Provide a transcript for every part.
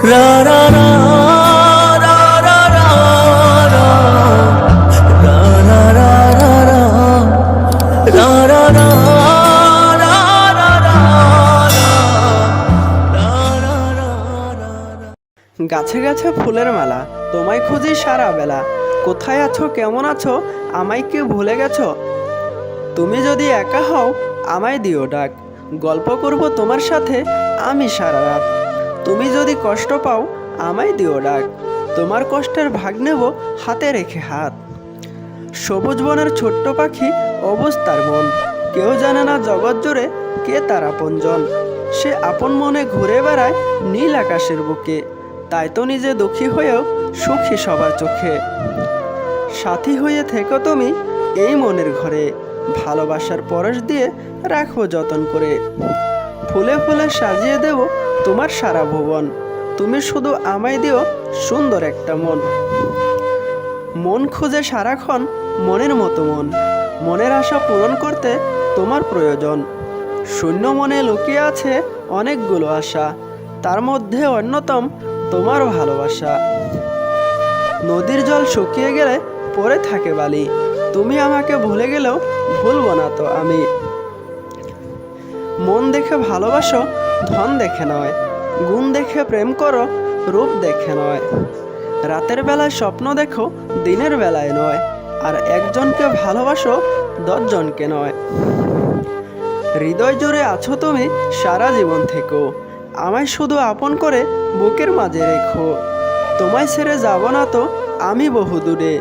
রা রা রা রা রা রা রা রা রা রা রা রা রা রা গাছে গাছে ফুলের মালা, তোমায় খুঁজি সারা বেলা। কোথায় আছো, কেমন আছো, আমায় কি ভুলে গেছো? তুমি যদি একা হও আমায় দিও ডাক, গল্প করব তোমার সাথে আমি সারা রাত। তুমি যদি কষ্ট পাও আমায় দিও ডাক, তোমার কষ্টের ভাগ নেব হাতে রেখে হাত। সবুজ বনের ছোট্ট পাখি অবুঝ তার মন, কেউ জানে না জগৎ জুড়ে কে তার আপনজন। সে আপন মনে ঘুরে বেড়ায় নীল আকাশের বুকে, তাই তো নিজে দুঃখী হয়েও সুখী সবার চোখে। সাথী হয়ে থেকো তুমি এই মনের ঘরে, ভালোবাসার পরশ দিয়ে রাখবো যতন করে। ফুলে ফুলে সাজিয়ে দেব তোমার সারা ভুবন, তুমি শুধু আমায় দিও সুন্দর একটা মন। মন খুঁজে সারাক্ষণ মনের মতো মন, মনের আশা পূরণ করতে তোমার প্রয়োজন। শূন্য মনে লুকিয়ে আছে অনেকগুলো আশা, তার মধ্যে অন্যতম তোমার ভালোবাসা। নদীর জল শুকিয়ে গেলে পড়ে থাকে বালি, তুমি আমাকে ভুলে গেলেও ভুলবো না তো আমি। মন দেখে ভালোবাসো, ধন দেখে নয়, গুণ দেখে প্রেম করো, রূপ দেখে নয়। রাতের বেলায় স্বপ্ন দেখো, দিনের বেলায় নয়, আর একজনকে ভালোবাসো 10 জনকে নয়। হৃদয় জুড়ে আছো তুমি সারা জীবন থেকো, আমায় শুধু আপন করে বুকের মাঝে রেখো। তোমায় ছেড়ে যাব না তো আমি বহু দূরে,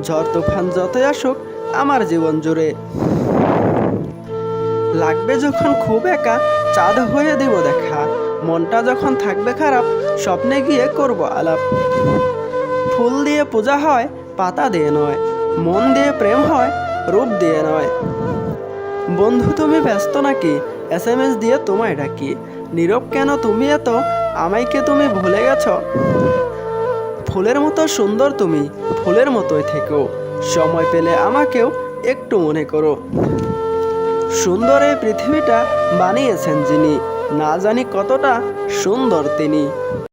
ঝড় তুফান যতই আসুক আমার জীবন জুড়ে। লাগবে যখন খুব একা চাঁদ হয়ে দেব দেখা, মনটা যখন থাকবে খারাপ স্বপ্নে গিয়ে করব আলাপ। ফুল দিয়ে পূজা হয় পাতা দিয়ে নয়, মন দিয়ে প্রেম হয় রূপ দিয়ে নয়। বন্ধু তুমি ব্যস্ত নাকি, SMS দিয়ে তোমায় ডাকি, নীরব কেন তুমি এত, আমায় কে তুমি ভুলে গেছো? ফুলের মতো সুন্দর তুমি, ফুলের মতোই থেকো, সময় পেলে আমাকেও একটু মনে করো। সুন্দর এই পৃথিবীটা বানিয়েছেন যিনি, না জানি কতটা সুন্দর তিনি।